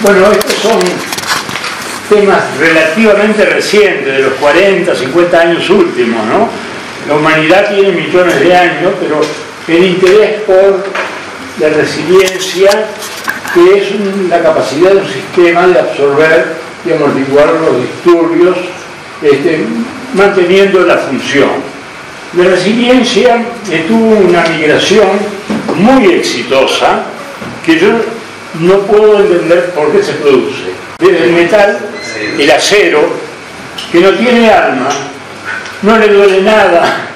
Bueno, estos son temas relativamente recientes, de los 40, 50 años últimos, ¿no? La humanidad tiene millones de años, pero el interés por la resiliencia, que es la capacidad de un sistema de absorber y amortiguar los disturbios, manteniendo la función. La resiliencia tuvo una migración muy exitosa que yo no puedo entender por qué se produce. Desde el metal, el acero, que no tiene alma, no le duele nada,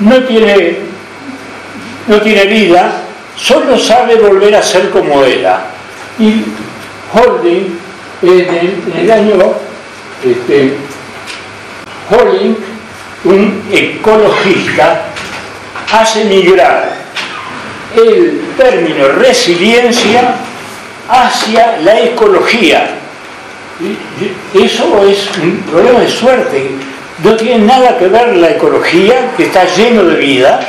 no tiene vida, solo sabe volver a ser como era. Y Holling, en el año Holling, un ecologista, hace migrar el término resiliencia hacia la ecología. Eso es un problema de suerte. No tiene nada que ver la ecología, que está lleno de vida,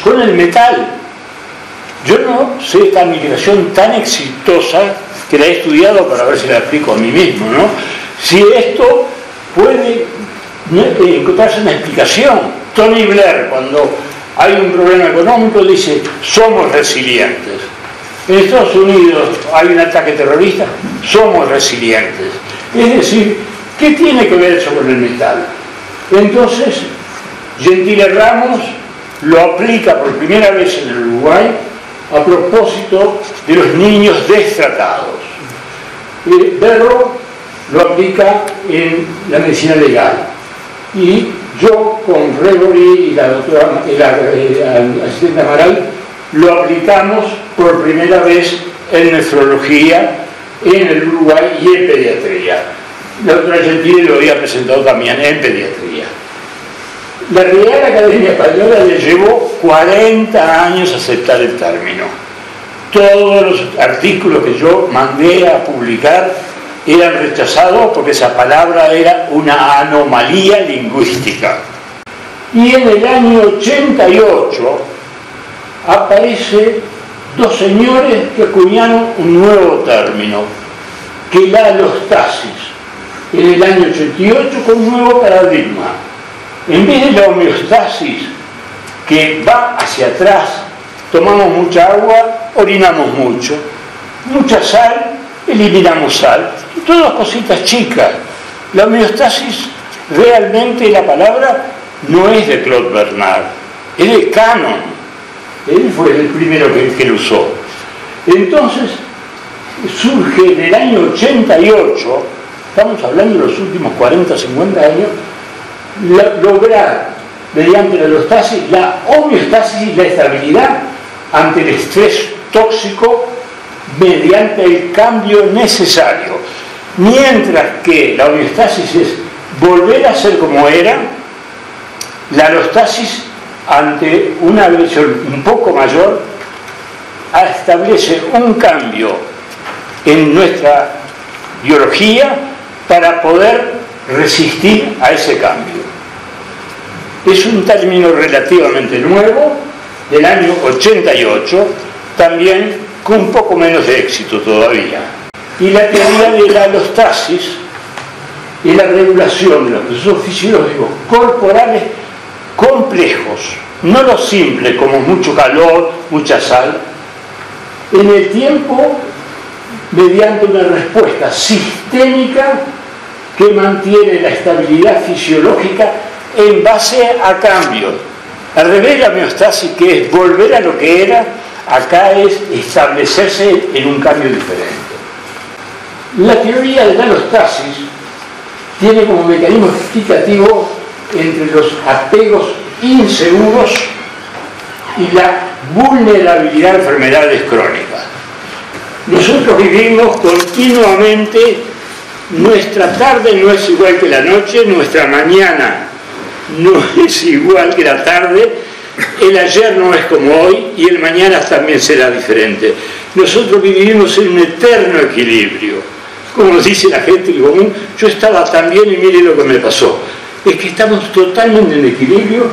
con el metal. Yo no sé esta migración tan exitosa, que la he estudiado para ver si la explico a mí mismo, ¿no? Si esto puede encontrarse una explicación. Tony Blair, cuando hay un problema económico, dice: somos resilientes. En Estados Unidos hay un ataque terrorista, somos resilientes. Es decir, ¿qué tiene que ver eso con el metal? Entonces, Gentile Ramos lo aplica por primera vez en el Uruguay a propósito de los niños destratados. Berro lo aplica en la medicina legal. Y yo, con Gregory y la doctora, la asistente Amaral, lo aplicamos por primera vez en nefrología en el Uruguay y en pediatría. La doctora Gentile lo había presentado también en pediatría. La Real Academia Española le llevó 40 años aceptar el término. Todos los artículos que yo mandé a publicar eran rechazados porque esa palabra era una anomalía lingüística. Y en el año 88 aparece dos señores que acuñaron un nuevo término, que es la alostasis. En el año 88 con un nuevo paradigma. En vez de la homeostasis, que va hacia atrás, tomamos mucha agua, orinamos mucho, mucha sal, eliminamos sal, y todas cositas chicas. La homeostasis, realmente la palabra no es de Claude Bernard, es de Cannon. Él fue el primero que lo usó. Entonces surge en el año 88, estamos hablando de los últimos 40, 50 años, lograr mediante la homeostasis y la estabilidad ante el estrés tóxico mediante el cambio necesario. Mientras que la homeostasis es volver a ser como era, la alostasis, ante una agresión un poco mayor, establece un cambio en nuestra biología para poder resistir a ese cambio. Es un término relativamente nuevo, del año 88, también con un poco menos de éxito todavía. Y la teoría de la alostasis y la regulación de los procesos fisiológicos corporales complejos, no los simples como mucho calor, mucha sal, en el tiempo mediante una respuesta sistémica que mantiene la estabilidad fisiológica en base a cambios. Al revés, la homeostasis, que es volver a lo que era, acá es establecerse en un cambio diferente. La teoría de la alostasis tiene como mecanismo explicativo entre los apegos inseguros y la vulnerabilidad a enfermedades crónicas. Nosotros vivimos continuamente, nuestra tarde no es igual que la noche, nuestra mañana no es igual que la tarde, el ayer no es como hoy y el mañana también será diferente. Nosotros vivimos en un eterno equilibrio. Como dice la gente común, yo estaba tan bien y mire lo que me pasó. Es que estamos totalmente en equilibrio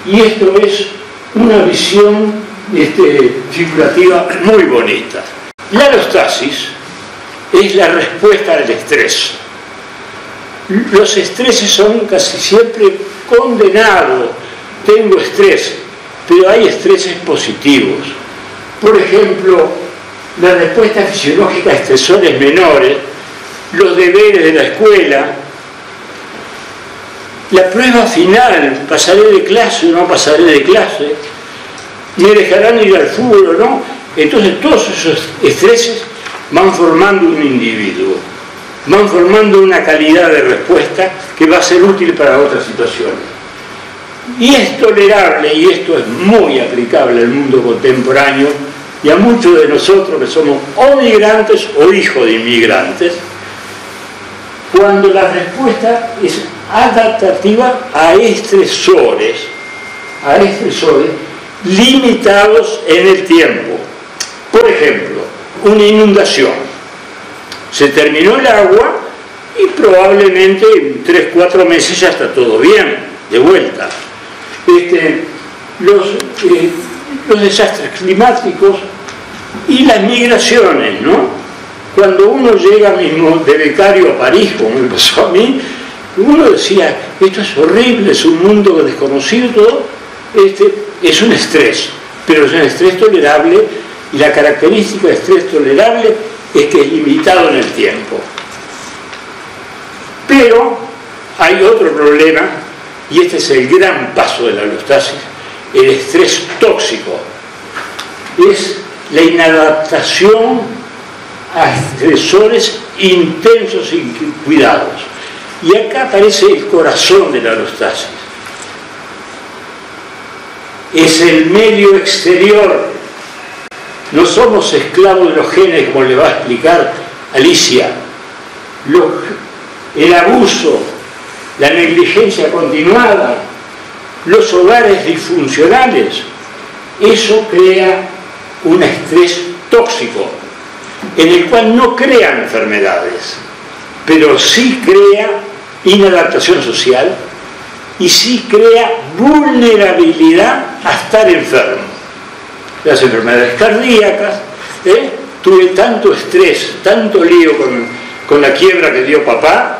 y esto es una visión figurativa muy bonita. La alostasis es la respuesta al estrés. Los estreses son casi siempre condenados. Tengo estrés, pero hay estreses positivos. Por ejemplo, la respuesta fisiológica a estresores menores, los deberes de la escuela, la prueba final, pasaré de clase o no pasaré de clase, me dejarán ir al fútbol o no. Entonces todos esos estreses van formando un individuo, van formando una calidad de respuesta que va a ser útil para otras situaciones. Y es tolerable, y esto es muy aplicable al mundo contemporáneo y a muchos de nosotros que somos o migrantes o hijos de inmigrantes, cuando la respuesta es adaptativa a estresores limitados en el tiempo. Por ejemplo, una inundación. Se terminó el agua y probablemente en 3-4 meses ya está todo bien, de vuelta. Los desastres climáticos y las migraciones, ¿no? Cuando uno llega mismo de becario a París, como me pasó a mí, uno decía, esto es horrible, es un mundo desconocido, todo, es un estrés, pero es un estrés tolerable, y la característica de estrés tolerable es que es limitado en el tiempo. Pero hay otro problema, y este es el gran paso de la alostasis, el estrés tóxico. Es la inadaptación a estresores intensos y cuidados. Y acá aparece el corazón de la alostasis. Es el medio exterior. No somos esclavos de los genes, como le va a explicar Alicia. El abuso, la negligencia continuada, los hogares disfuncionales, eso crea un estrés tóxico, en el cual no crea enfermedades, pero sí crea inadaptación social y sí crea vulnerabilidad a estar enfermo. Las enfermedades cardíacas, tuve tanto estrés, tanto lío con la quiebra que dio papá,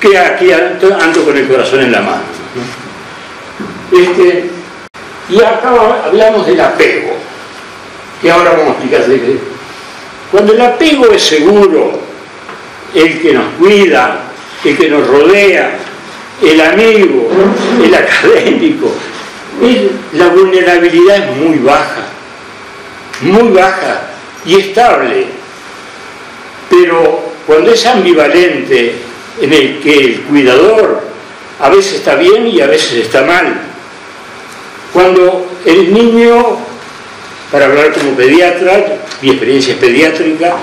que aquí ando con el corazón en la mano. Y acá hablamos del apego, que ahora vamos a explicar. Cuando el apego es seguro, el que nos cuida, el que nos rodea, el amigo, el académico, la vulnerabilidad es muy baja y estable. Pero cuando es ambivalente, en el que el cuidador a veces está bien y a veces está mal, cuando el niño, para hablar como pediatra, mi experiencia es pediátrica,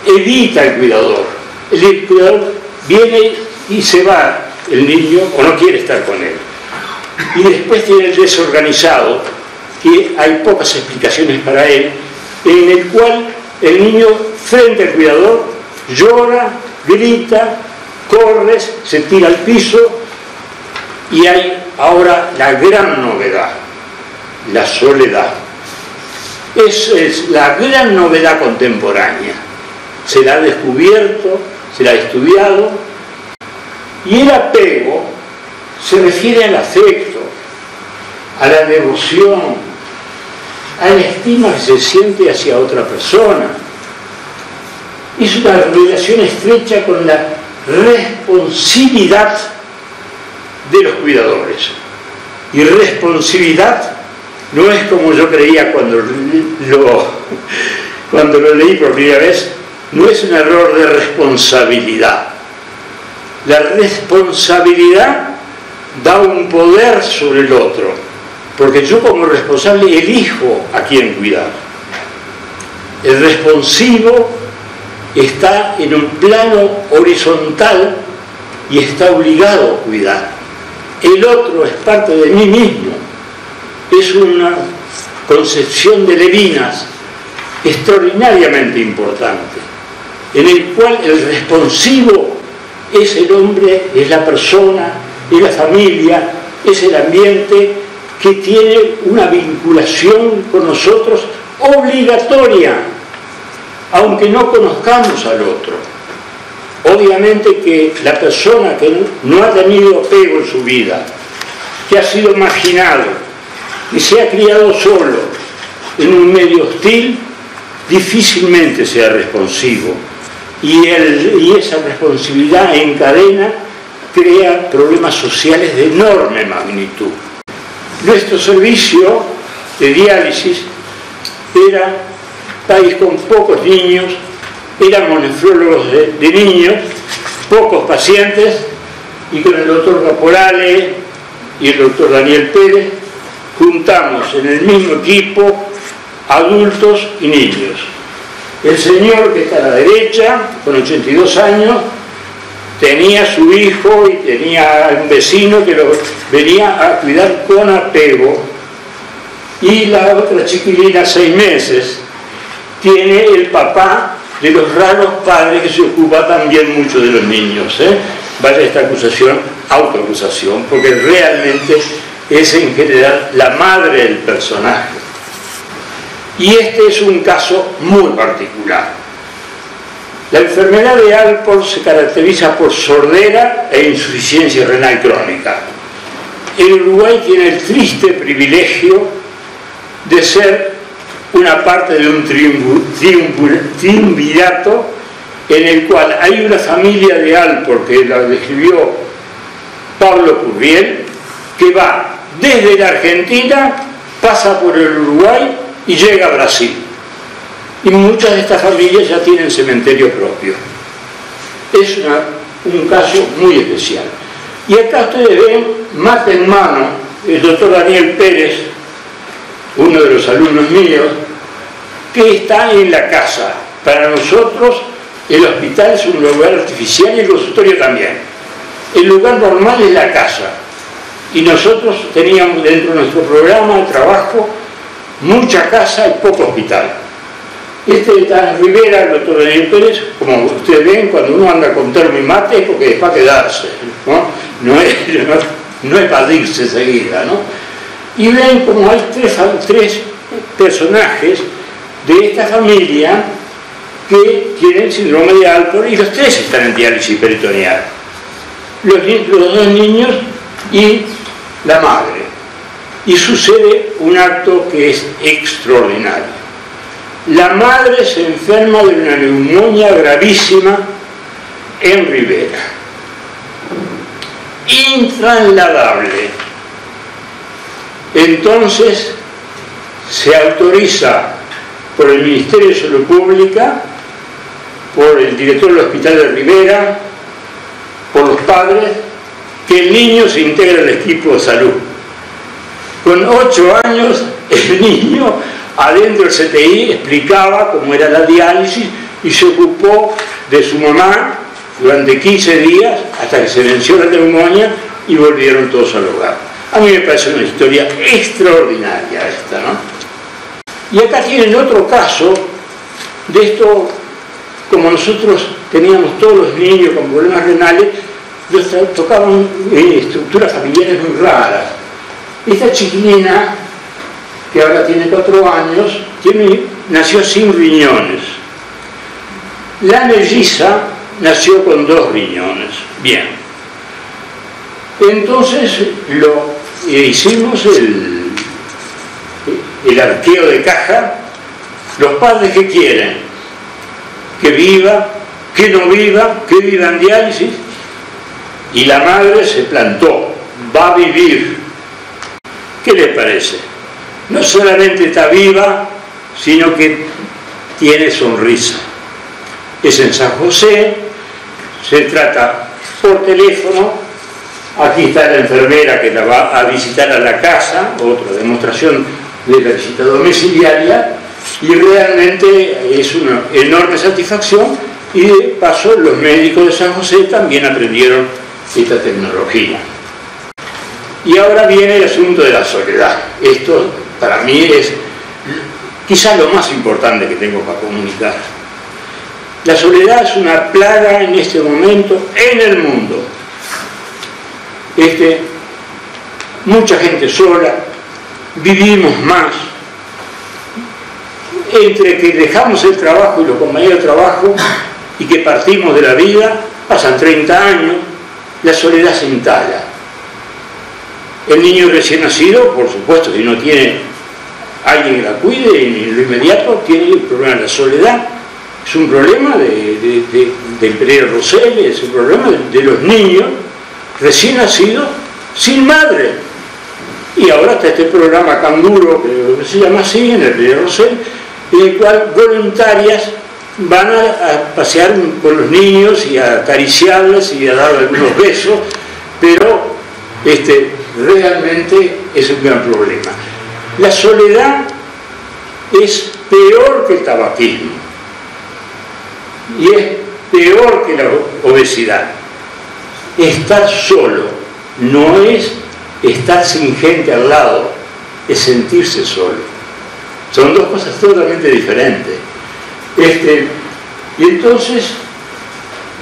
evita al cuidador. El cuidador viene y se va el niño o no quiere estar con él. Y después tiene el desorganizado, que hay pocas explicaciones para él, en el cual el niño frente al cuidador llora, grita, corre, se tira al piso, y hay ahora la gran novedad, la soledad. Esa es la gran novedad contemporánea. Se la ha descubierto, se la ha estudiado, y el apego se refiere al afecto, a la devoción, a la estima que se siente hacia otra persona. Es una relación estrecha con la responsividad de los cuidadores. Y responsividad no es como yo creía cuando lo leí por primera vez, no es un error de responsabilidad. La responsabilidad da un poder sobre el otro, porque yo como responsable elijo a quién cuidar. El responsivo está en un plano horizontal y está obligado a cuidar. El otro es parte de mí mismo. Es una concepción de Levinas extraordinariamente importante, en el cual el responsivo es el hombre, es la persona, es la familia, es el ambiente que tiene una vinculación con nosotros obligatoria. aunque no conozcamos al otro. Obviamente que la persona que no ha tenido apego en su vida, que ha sido marginado, que se ha criado solo en un medio hostil, difícilmente sea responsivo. Y esa responsabilidad en cadena crea problemas sociales de enorme magnitud. Nuestro servicio de diálisis era un país con pocos niños, éramos nefrólogos de niños, pocos pacientes, y con el doctor Caporale y el doctor Daniel Pérez juntamos en el mismo equipo adultos y niños. El señor que está a la derecha, con 82 años, tenía su hijo y tenía un vecino que lo venía a cuidar con apego, y la otra chiquilina, 6 meses, tiene el papá de los raros padres que se ocupa también mucho de los niños. Vaya esta acusación, autoacusación, porque realmente es en general la madre del personaje. Y este es un caso muy particular. La enfermedad de Alport se caracteriza por sordera e insuficiencia renal crónica. El Uruguay tiene el triste privilegio de ser una parte de un triunvirato en el cual hay una familia de Alport, que la describió Pablo Curriel, que va desde la Argentina, pasa por el Uruguay y llega a Brasil. Y muchas de estas familias ya tienen cementerio propio. Es un caso muy especial. Y acá ustedes ven, mate en mano, el doctor Daniel Pérez, uno de los alumnos míos, que está en la casa. Para nosotros el hospital es un lugar artificial y el consultorio también. El lugar normal es la casa. Y nosotros teníamos dentro de nuestro programa de trabajo mucha casa y poco hospital. Este está en Rivera, el doctor Daniel Pérez, como ustedes ven, cuando uno anda con termo y mate es porque es para quedarse, no es para irse enseguida, ¿no? Y ven como hay tres personajes de esta familia que tienen síndrome de Alport, y los tres están en diálisis peritoneal. Los 2 niños y la madre. Y sucede un acto que es extraordinario. La madre se enferma de una neumonía gravísima en Rivera, intrasladable. Entonces se autoriza por el Ministerio de Salud Pública, por el director del Hospital de Rivera, por los padres, que el niño se integre al equipo de salud. Con 8 años el niño adentro del CTI explicaba cómo era la diálisis y se ocupó de su mamá durante 15 días hasta que se venció la neumonía y volvieron todos al hogar. A mí me parece una historia extraordinaria esta, ¿no? Y acá tienen otro caso de esto. Como nosotros teníamos todos los niños con problemas renales, nos tocaban estructuras familiares muy raras. Esta chiquilina, que ahora tiene 4 años, nació sin riñones. La melliza nació con 2 riñones. Bien. Entonces hicimos el arqueo de caja. Los padres, ¿qué quieren? Que viva, que no viva, que viva en diálisis. Y la madre se plantó, va a vivir. ¿Qué les parece? No solamente está viva, sino que tiene sonrisa. Es en San José, se trata por teléfono. Aquí está la enfermera que la va a visitar a la casa, otra demostración de la visita domiciliaria, y realmente es una enorme satisfacción, y de paso los médicos de San José también aprendieron esta tecnología. Y ahora viene el asunto de la soledad. Esto para mí es quizás lo más importante que tengo para comunicar. La soledad es una plaga en este momento en el mundo. Mucha gente sola, vivimos más. entre que dejamos el trabajo y los compañeros de trabajo y que partimos de la vida, pasan 30 años, la soledad se instala. El niño recién nacido, por supuesto, si no tiene alguien que la cuide, en lo inmediato tiene el problema de la soledad. Es un problema del Pereira Rosell, es un problema de los niños recién nacidos sin madre. Y ahora está este programa Canguro, que se llama así, en el Pereira Rosell, en el cual voluntarias van a pasear con los niños y a acariciarles y a dar algunos besos, pero realmente es un gran problema. La soledad es peor que el tabaquismo y es peor que la obesidad. Estar solo no es estar sin gente al lado, es sentirse solo. Son dos cosas totalmente diferentes. Y entonces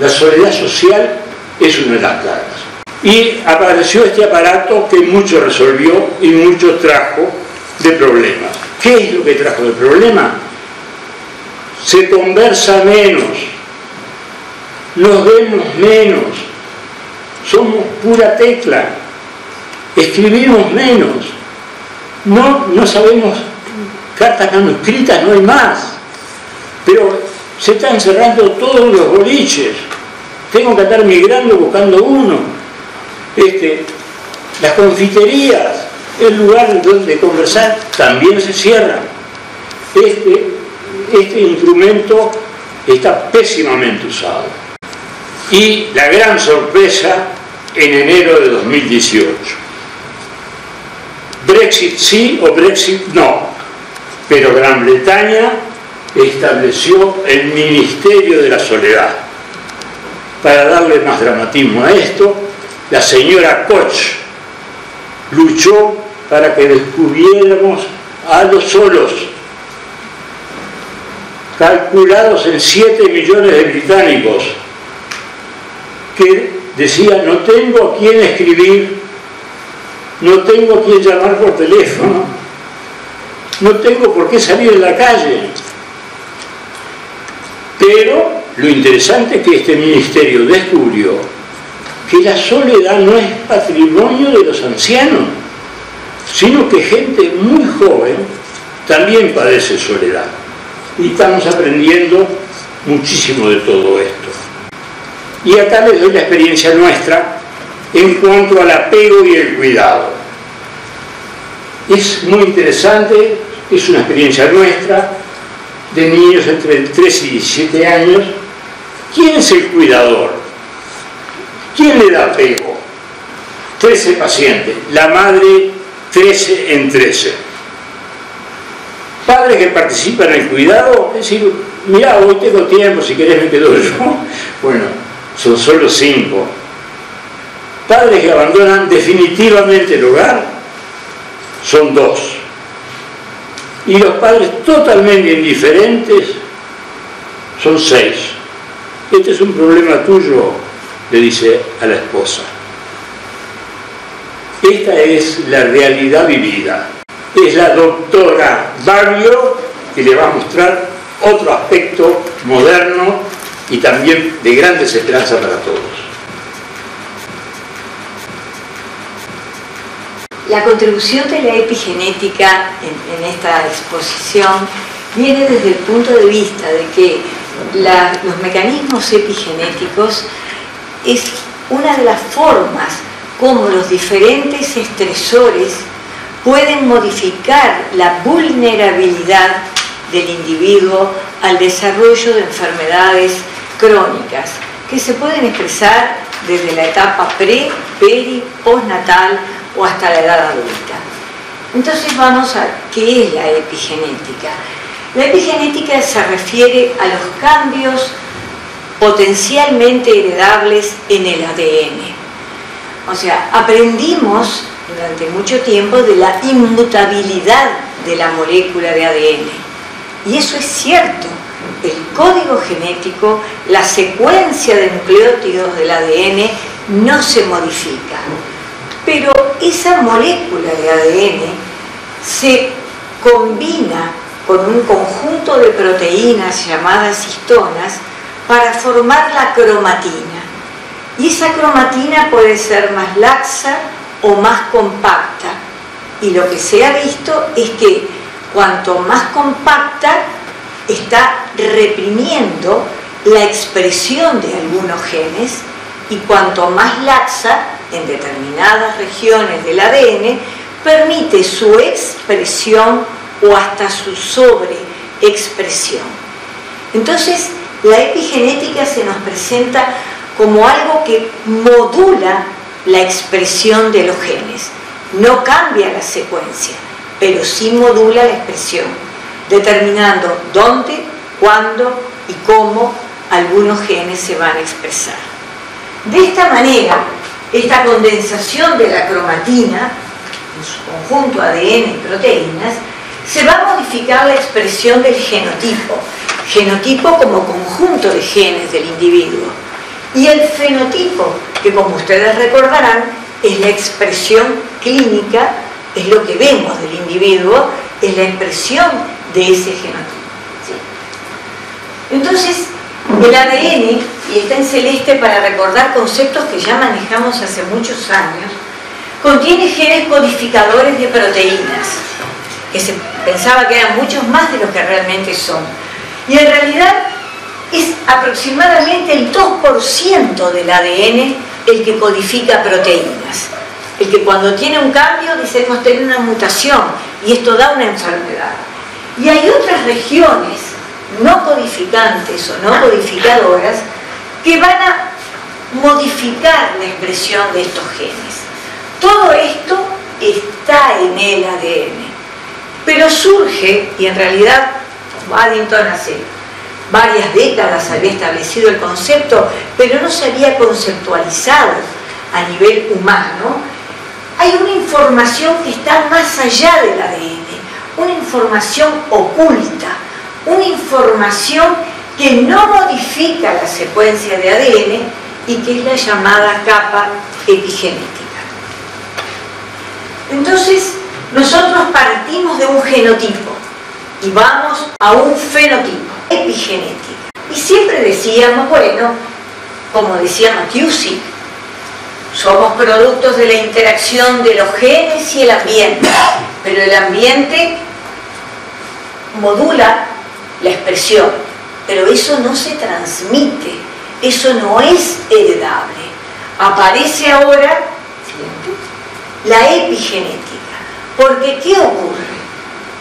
la soledad social es una de las plagas. Y apareció este aparato que mucho resolvió y mucho trajo de problemas. ¿Qué es lo que trajo de problema? Se conversa menos, nos vemos menos, somos pura tecla, escribimos menos, no sabemos, cartas manuscritas no hay más, pero se están cerrando todos los boliches, tengo que estar migrando buscando uno. Las confiterías, el lugar donde conversar, también se cierran. Este instrumento está pésimamente usado. Y la gran sorpresa en enero de 2018. Brexit sí o Brexit no, pero Gran Bretaña estableció el Ministerio de la Soledad. Para darle más dramatismo a esto, la señora Koch luchó para que descubriéramos a los solos, calculados en 7 millones de británicos, que decían: no tengo a quién escribir, no tengo a quién llamar por teléfono, no tengo por qué salir a la calle. Pero lo interesante es que este ministerio descubrió que la soledad no es patrimonio de los ancianos, sino que gente muy joven también padece soledad. Y estamos aprendiendo muchísimo de todo esto. Y acá les doy la experiencia nuestra en cuanto al apego y el cuidado. Es muy interesante, es una experiencia nuestra, de niños entre 3 y 17 años. ¿Quién es el cuidador? ¿Quién le da apego? 13 pacientes, la madre 13 en 13. Padres que participan en el cuidado, es decir, mirá, hoy tengo tiempo, si querés me quedo yo. Bueno, son solo 5. Padres que abandonan definitivamente el hogar, son 2. Y los padres totalmente indiferentes, son 6. Este es un problema tuyo, le dice a la esposa. Esta es la realidad vivida. Es la doctora Barrio que le va a mostrar otro aspecto moderno y también de grandes esperanzas para todos. La contribución de la epigenética en esta exposición viene desde el punto de vista de que los mecanismos epigenéticos es una de las formas como los diferentes estresores pueden modificar la vulnerabilidad del individuo al desarrollo de enfermedades crónicas que se pueden expresar desde la etapa pre, peri, postnatal o hasta la edad adulta. Entonces vamos a qué es la epigenética. La epigenética se refiere a los cambios potencialmente heredables en el ADN. O sea, aprendimos durante mucho tiempo de la inmutabilidad de la molécula de ADN. Y eso es cierto. El código genético, la secuencia de nucleótidos del ADN no se modifica. Pero esa molécula de ADN se combina con un conjunto de proteínas llamadas histonas para formar la cromatina. Y esa cromatina puede ser más laxa o más compacta. Y lo que se ha visto es que cuanto más compacta, está reprimiendo la expresión de algunos genes, y cuanto más laxa, en determinadas regiones del ADN, permite su expresión o hasta su sobreexpresión. Entonces, la epigenética se nos presenta como algo que modula la expresión de los genes. No cambia la secuencia, pero sí modula la expresión, determinando dónde, cuándo y cómo algunos genes se van a expresar. De esta manera, esta condensación de la cromatina, en su conjunto ADN y proteínas, se va a modificar la expresión del genotipo como conjunto de genes del individuo, y el fenotipo, que como ustedes recordarán, es la expresión clínica, es lo que vemos del individuo, es la expresión de ese genotipo. ¿Sí? Entonces, el ADN, y está en celeste para recordar conceptos que ya manejamos hace muchos años, contiene genes codificadores de proteínas, que se pensaba que eran muchos más de los que realmente son. Y en realidad es aproximadamente el 2% del ADN el que codifica proteínas. El que cuando tiene un cambio dice hemos tenido una mutación y esto da una enfermedad. Y hay otras regiones no codificantes o no codificadoras que van a modificar la expresión de estos genes. Todo esto está en el ADN, pero surge, y en realidad Addington hace varias décadas había establecido el concepto, pero no se había conceptualizado a nivel humano. Hay una información que está más allá del ADN, una información oculta, una información que no modifica la secuencia de ADN y que es la llamada capa epigenética. Entonces, nosotros partimos de un genotipo y vamos a un fenotipo, epigenética. Y siempre decíamos, bueno, como decía Matteucci, somos productos de la interacción de los genes y el ambiente, pero el ambiente modula la expresión, pero eso no se transmite, eso no es heredable. Aparece ahora la epigenética, porque ¿qué ocurre?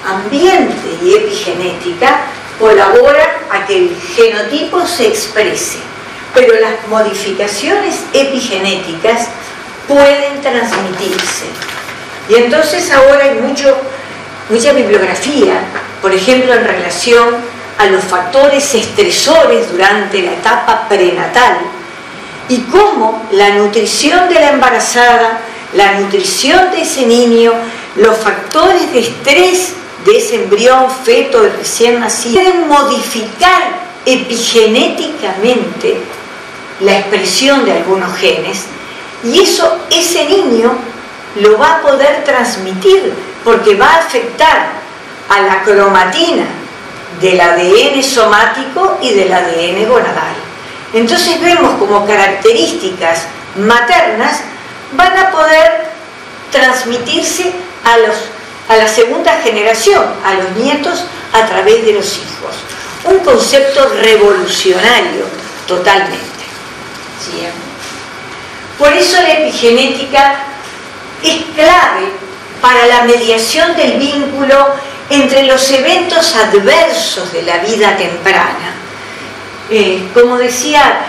Ambiente y epigenética colaboran a que el genotipo se exprese, pero las modificaciones epigenéticas pueden transmitirse. Y entonces ahora hay mucha bibliografía, por ejemplo, en relación a los factores estresores durante la etapa prenatal y cómo la nutrición de la embarazada, la nutrición de ese niño, los factores de estrés de ese embrión, feto, de recién nacido, pueden modificar epigenéticamente la expresión de algunos genes, y eso ese niño lo va a poder transmitir porque va a afectar a la cromatina del ADN somático y del ADN gonadal. Entonces vemos como características maternas van a poder transmitirse a la segunda generación, a los nietos, a través de los hijos. Un concepto revolucionario totalmente. ¿Sí? Por eso la epigenética es clave para la mediación del vínculo entre los eventos adversos de la vida temprana. Como decía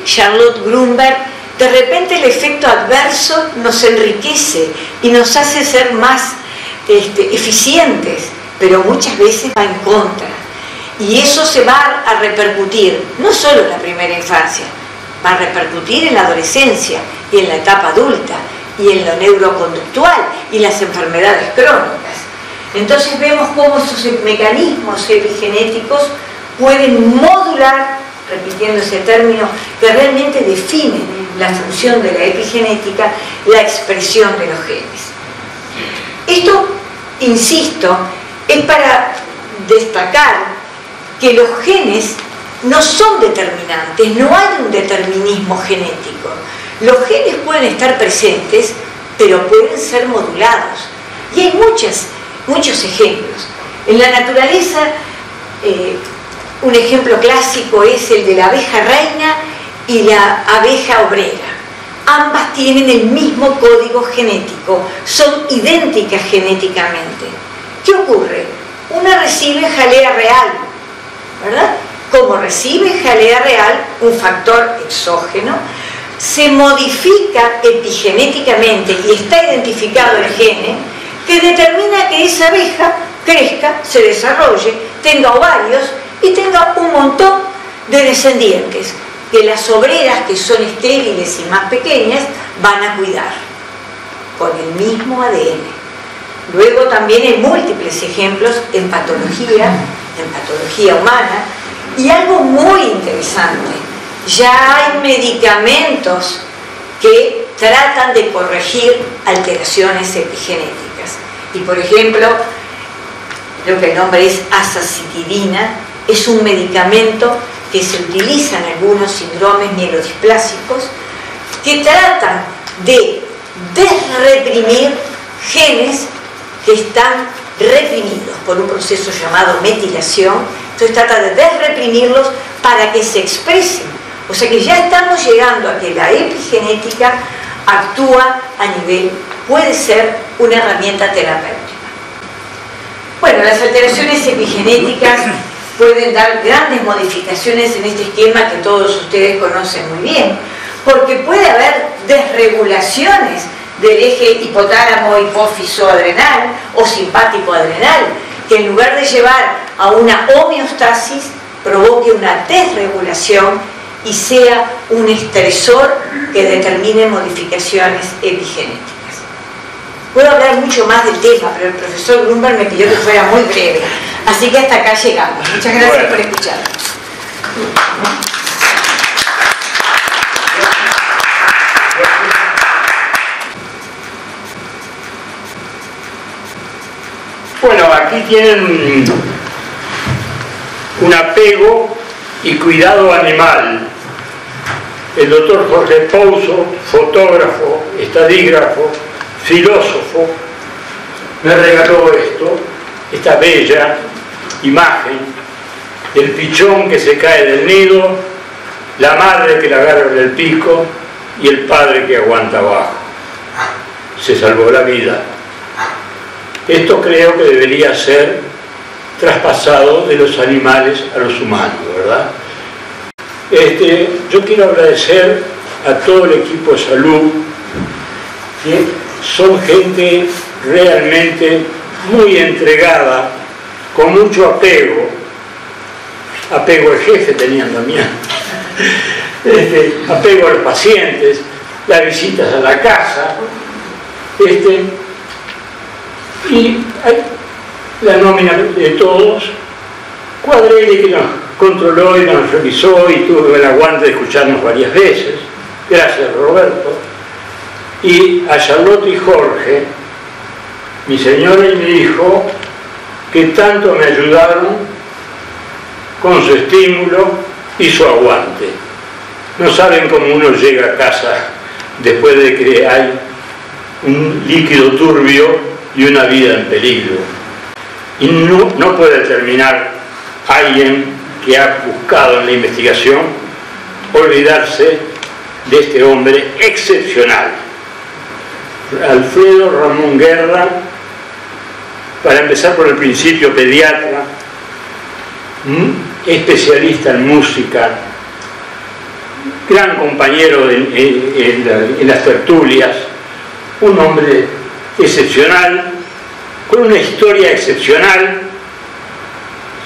Charlotte Grunberg, de repente el efecto adverso nos enriquece y nos hace ser más eficientes, pero muchas veces va en contra. Y eso se va a repercutir, no solo en la primera infancia, va a repercutir en la adolescencia y en la etapa adulta, y en lo neuroconductual y las enfermedades crónicas. Entonces vemos cómo esos mecanismos epigenéticos pueden modular, repitiendo ese término, que realmente define la función de la epigenética, la expresión de los genes. Esto, insisto, es para destacar que los genes no son determinantes, no hay un determinismo genético. Los genes pueden estar presentes, pero pueden ser modulados. Y hay muchos ejemplos. En la naturaleza, un ejemplo clásico es el de la abeja reina y la abeja obrera. Ambas tienen el mismo código genético, son idénticas genéticamente. ¿Qué ocurre? Una recibe jalea real, ¿verdad? Como recibe jalea real, un factor exógeno, se modifica epigenéticamente y está identificado el gene que determina que esa abeja crezca, se desarrolle, tenga ovarios y tenga un montón de descendientes que las obreras, que son estériles y más pequeñas, van a cuidar con el mismo ADN. Luego también hay múltiples ejemplos en patología humana, y algo muy interesante, ya hay medicamentos que tratan de corregir alteraciones epigenéticas. Y por ejemplo, creo que el nombre es azacitidina, es un medicamento que se utiliza en algunos síndromes mielodisplásicos que tratan de desreprimir genes que están reprimidos por un proceso llamado metilación. Entonces trata de desreprimirlos para que se expresen. O sea que ya estamos llegando a que la epigenética actúa a nivel, puede ser una herramienta terapéutica. Bueno, las alteraciones epigenéticas pueden dar grandes modificaciones en este esquema que todos ustedes conocen muy bien, porque puede haber desregulaciones del eje hipotálamo, hipófiso, adrenal o simpático adrenal, que en lugar de llevar a una homeostasis, provoque una desregulación y sea un estresor que determine modificaciones epigenéticas. Puedo hablar mucho más del tema, pero el profesor Grunberg me pidió que fuera muy breve, así que hasta acá llegamos. Muchas gracias por escuchar. Bueno, aquí tienen un apego y cuidado animal. El doctor Jorge Pouso, fotógrafo, estadígrafo, filósofo, me regaló esta bella imagen del pichón que se cae del nido, la madre que la agarra del pico y el padre que aguanta abajo. Se salvó la vida. Esto creo que debería ser traspasado de los animales a los humanos, ¿verdad? Yo quiero agradecer a todo el equipo de salud, que son gente realmente muy entregada, con mucho apego al jefe tenían también, apego a los pacientes, las visitas a la casa, y la nómina de todos. Cuadrelli, que nos controló y nos revisó y tuvo el aguante de escucharnos varias veces, gracias Roberto, y a Charlotte y Jorge, mi señora y mi hijo, que tanto me ayudaron con su estímulo y su aguante. No saben cómo uno llega a casa después de que hay un líquido turbio y una vida en peligro. Y no puede terminar alguien que ha buscado en la investigación olvidarse de este hombre excepcional. Alfredo Ramón Guerra, para empezar por el principio, pediatra, especialista en música, gran compañero en las tertulias, un hombre excepcional, con una historia excepcional.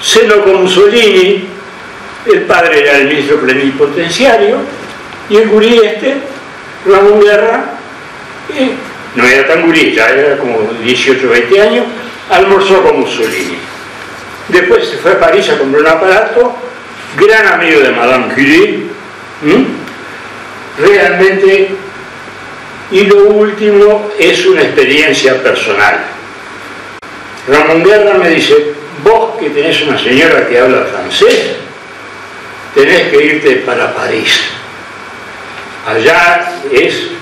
Seno con Mussolini, el padre era el ministro plenipotenciario, y el gurí Ramón Guerra, no era tan gurí, ya era como 18 o 20 años, almorzó con Mussolini. Después se fue a París a comprar un aparato, gran amigo de Madame Curie, realmente. Y lo último es una experiencia personal. Ramón Guerra me dice: vos vos que tenés una señora que habla francés, tenés que irte para París. Allá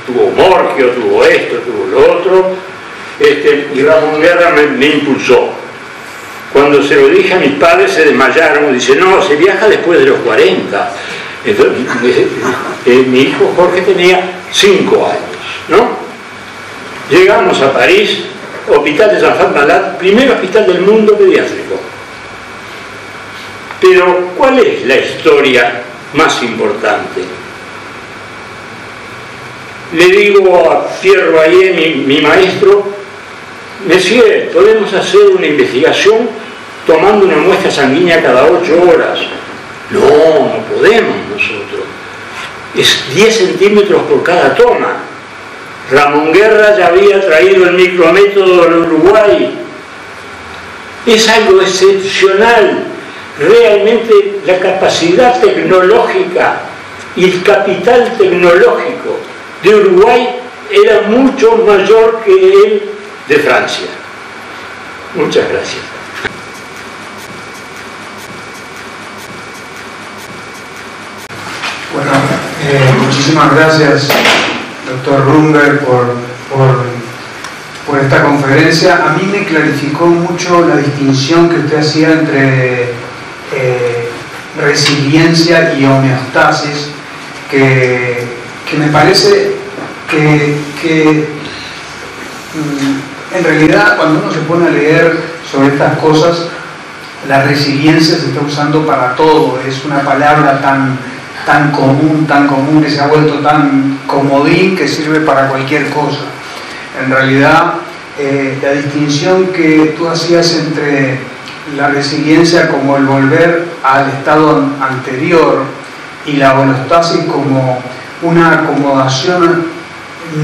tuvo Morquio, tuvo esto, tuvo lo otro, y Ramón Guerra me impulsó. Cuando se lo dije a mis padres se desmayaron, dice, no, se viaja después de los 40. Entonces, mi hijo Jorge tenía 5 años, ¿no? Llegamos a París, Hospital de San Malad, primer hospital del mundo pediátrico. Pero, ¿cuál es la historia más importante? Le digo a Pierre Baillet, mi maestro, Monsieur, podemos hacer una investigación tomando una muestra sanguínea cada 8 horas. No, no podemos nosotros. Es 10 centímetros por cada toma. Ramón Guerra ya había traído el micrométodo del Uruguay. Es algo excepcional. Realmente la capacidad tecnológica y el capital tecnológico de Uruguay era mucho mayor que el de Francia. Muchas gracias. Bueno, muchísimas gracias, doctor Rumberg, por esta conferencia. A mí me clarificó mucho la distinción que usted hacía entre resiliencia y homeostasis, que me parece que en realidad cuando uno se pone a leer sobre estas cosas, la resiliencia se está usando para todo. Es una palabra tan común, que se ha vuelto tan comodín que sirve para cualquier cosa. En realidad, la distinción que tú hacías entre la resiliencia como el volver al estado anterior y la homeostasis como una acomodación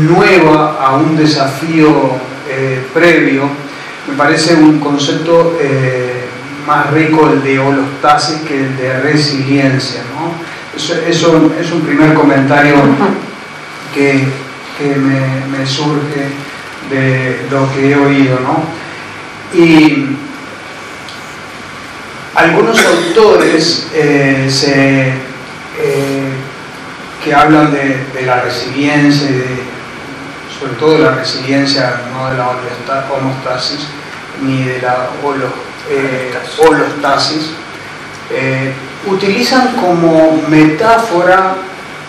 nueva a un desafío previo, me parece un concepto más rico el de homeostasis que el de resiliencia, ¿no? Eso es un primer comentario que me surge de lo que he oído, ¿no? Y algunos autores que hablan de la resiliencia, sobre todo de la resiliencia, no de la homeostasis, ni de la holostasis, utilizan como metáfora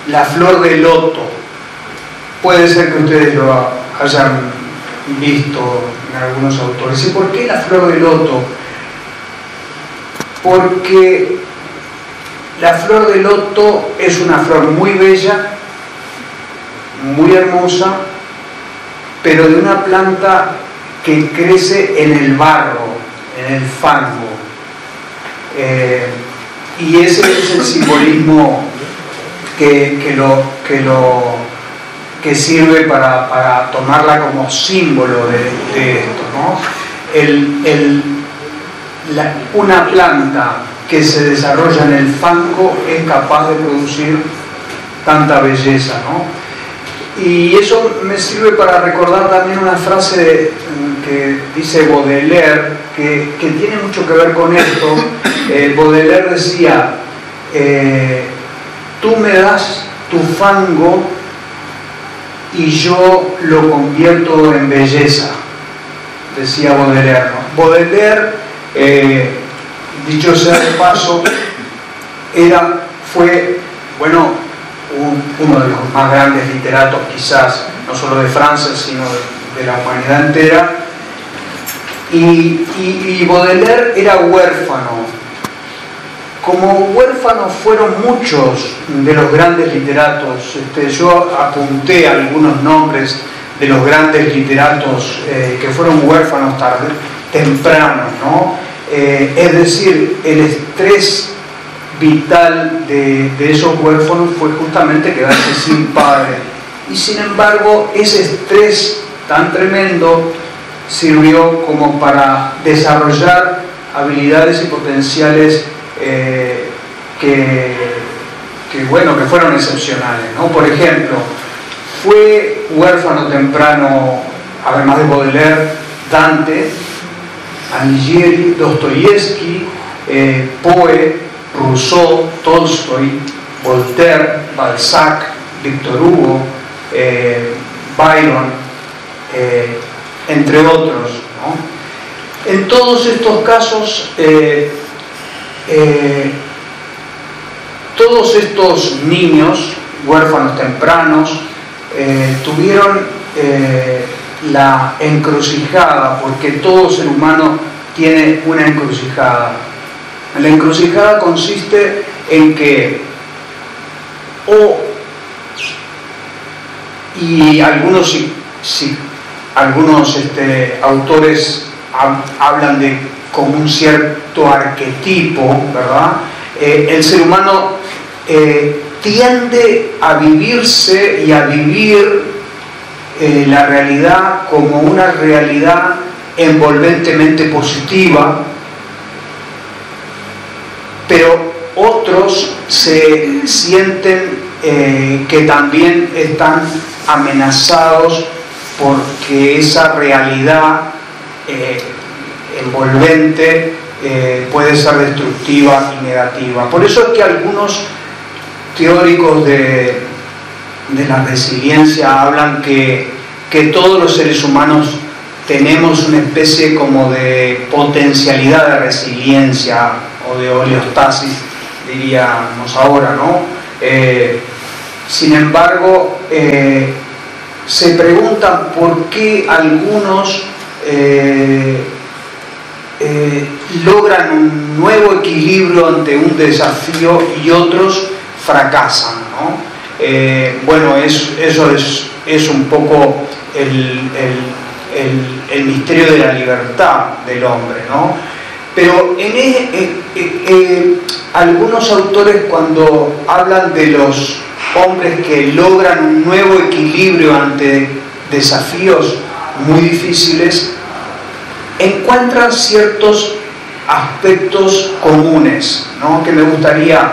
la flor de loto. Puede ser que ustedes lo hayan visto en algunos autores. ¿Y por qué la flor de loto? Porque la flor de loto es una flor muy bella, muy hermosa, pero de una planta que crece en el barro, en el fango. Y ese es el simbolismo que sirve para tomarla como símbolo de esto, ¿no? Una planta que se desarrolla en el fango es capaz de producir tanta belleza, ¿no? Y eso me sirve para recordar también una frase que dice Baudelaire, que tiene mucho que ver con esto. Baudelaire decía, tú me das tu fango y yo lo convierto en belleza, decía Baudelaire, ¿no? Baudelaire, dicho sea de paso, fue uno de los más grandes literatos, quizás, no solo de Francia, sino de la humanidad entera. Y Baudelaire era huérfano. Como huérfanos fueron muchos de los grandes literatos. Yo apunté algunos nombres de los grandes literatos que fueron huérfanos tempranos, ¿no? Es decir, el estrés vital de esos huérfanos fue justamente quedarse sin padre. Y sin embargo, ese estrés tan tremendo sirvió como para desarrollar habilidades y potenciales que fueron excepcionales, ¿no? Por ejemplo, fue huérfano temprano, además de Baudelaire, Dante, Alighieri, Dostoyevsky, Poe, Rousseau, Tolstoy, Voltaire, Balzac, Victor Hugo, Byron, entre otros, ¿no? En todos estos casos, todos estos niños, huérfanos tempranos, tuvieron la encrucijada, porque todo ser humano tiene una encrucijada. La encrucijada consiste en que y algunos autores hablan de como un cierto arquetipo, ¿verdad? El ser humano tiende a vivirse y a vivir la realidad como una realidad envolventemente positiva, pero otros se sienten que también están amenazados porque esa realidad envolvente puede ser destructiva y negativa. Por eso es que algunos teóricos de la resiliencia hablan que todos los seres humanos tenemos una especie como de potencialidad de resiliencia o de homeostasis, diríamos ahora, ¿no? Sin embargo, se preguntan por qué algunos logran un nuevo equilibrio ante un desafío y otros fracasan, ¿no? Bueno, eso es un poco el misterio de la libertad del hombre, ¿no? Pero algunos autores, cuando hablan de los hombres que logran un nuevo equilibrio ante desafíos muy difíciles, encuentran ciertos aspectos comunes, ¿no? Que me gustaría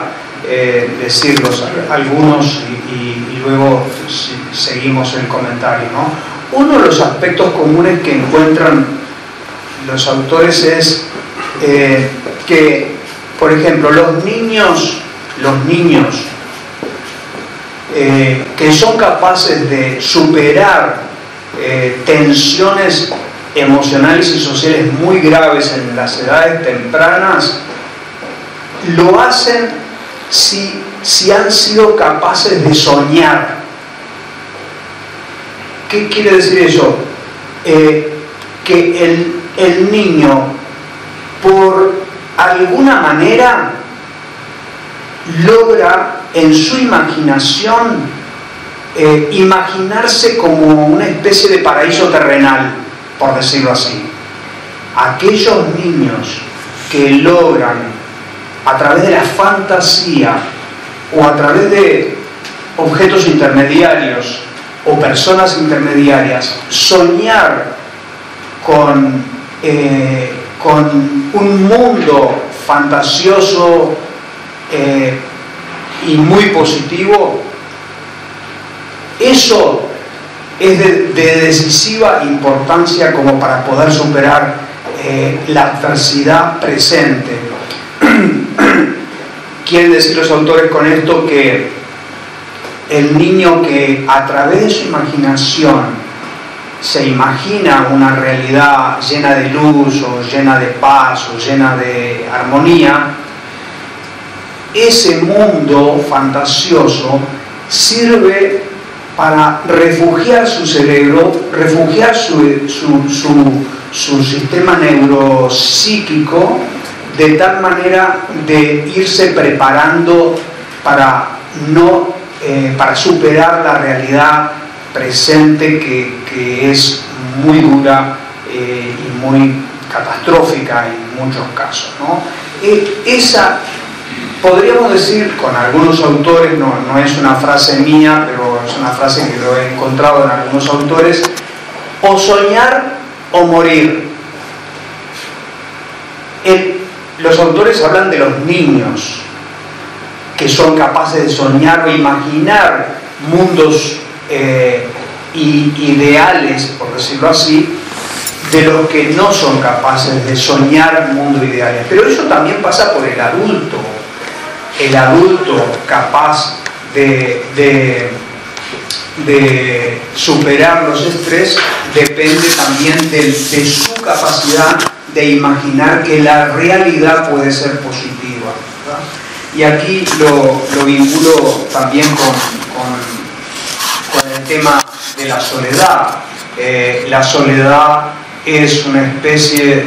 decirlos algunos y luego seguimos el comentario, ¿no? Uno de los aspectos comunes que encuentran los autores es que, por ejemplo, los niños que son capaces de superar tensiones emocionales y sociales muy graves en las edades tempranas, lo hacen si han sido capaces de soñar. ¿Qué quiere decir eso? Que el niño, por alguna manera, logra en su imaginación imaginarse como una especie de paraíso terrenal, por decirlo así. Aquellos niños que logran, a través de la fantasía o a través de objetos intermediarios o personas intermediarias, soñar con un mundo fantasioso y muy positivo, eso es de decisiva importancia como para poder superar la adversidad presente. Quieren decir los autores con esto que el niño que a través de su imaginación se imagina una realidad llena de luz o llena de paz o llena de armonía, ese mundo fantasioso sirve para refugiar su cerebro, refugiar su sistema neuropsíquico, de tal manera de irse preparando para superar la realidad presente que es muy dura y muy catastrófica en muchos casos, ¿no? Esa, podríamos decir, con algunos autores, no es una frase mía, pero es una frase que lo he encontrado en algunos autores: o soñar o morir. Los autores hablan de los niños que son capaces de soñar o imaginar mundos ideales, por decirlo así, de los que no son capaces de soñar mundos ideales. Pero eso también pasa por el adulto. El adulto capaz de superar los estrés depende también de su capacidad de imaginar que la realidad puede ser positiva, ¿verdad? Y aquí lo vinculo también con el tema de la soledad. La soledad es una especie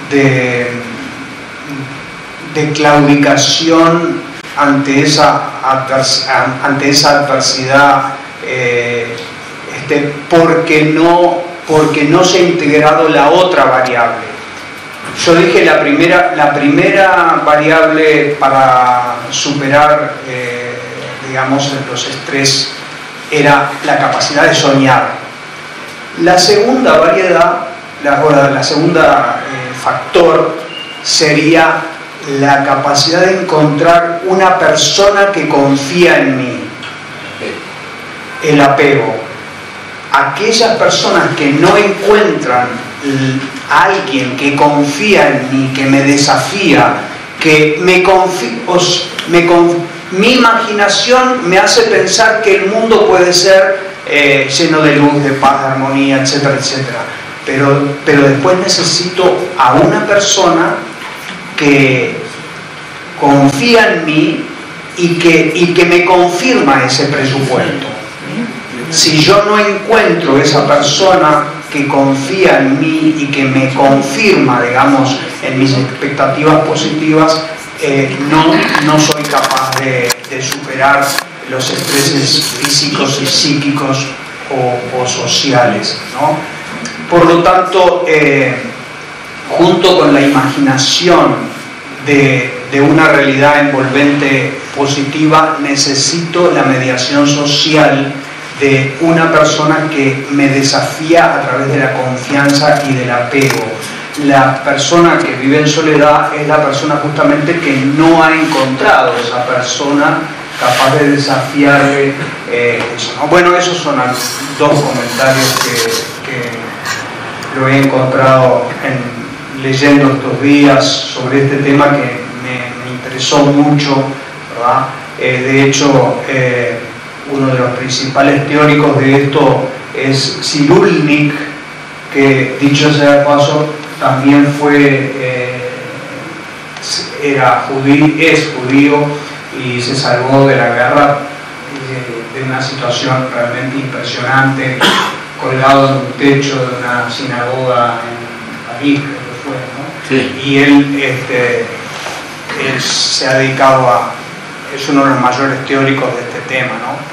de claudicación ante esa adversidad, porque no se ha integrado la otra variable. Yo dije la primera variable para superar digamos los estrés era la capacidad de soñar. La segunda variedad, la segunda factor sería la capacidad de encontrar una persona que confía en mí. El apego. Aquellas personas que no encuentran a alguien que confía en mí, que me desafía, que mi imaginación me hace pensar que el mundo puede ser lleno de luz, de paz, de armonía, etcétera, etcétera. Pero después necesito a una persona que confía en mí y que me confirma ese presupuesto. Si yo no encuentro esa persona que confía en mí y que me confirma, digamos, en mis expectativas positivas, no soy capaz de superar los estreses físicos y psíquicos o sociales, ¿no? Por lo tanto, junto con la imaginación de una realidad envolvente positiva, necesito la mediación social de una persona que me desafía a través de la confianza y del apego. La persona que vive en soledad es la persona justamente que no ha encontrado esa persona capaz de desafiarle eso, ¿no? Bueno, esos son dos comentarios que lo he encontrado leyendo estos días sobre este tema que me interesó mucho, ¿verdad? De hecho, uno de los principales teóricos de esto es Cyrulnik, que dicho sea de paso también es judío y se salvó de la guerra, de una situación realmente impresionante, colgado en un techo de una sinagoga en París, creo que fue, ¿no? Sí. Y él se ha dedicado es uno de los mayores teóricos de este tema, ¿no?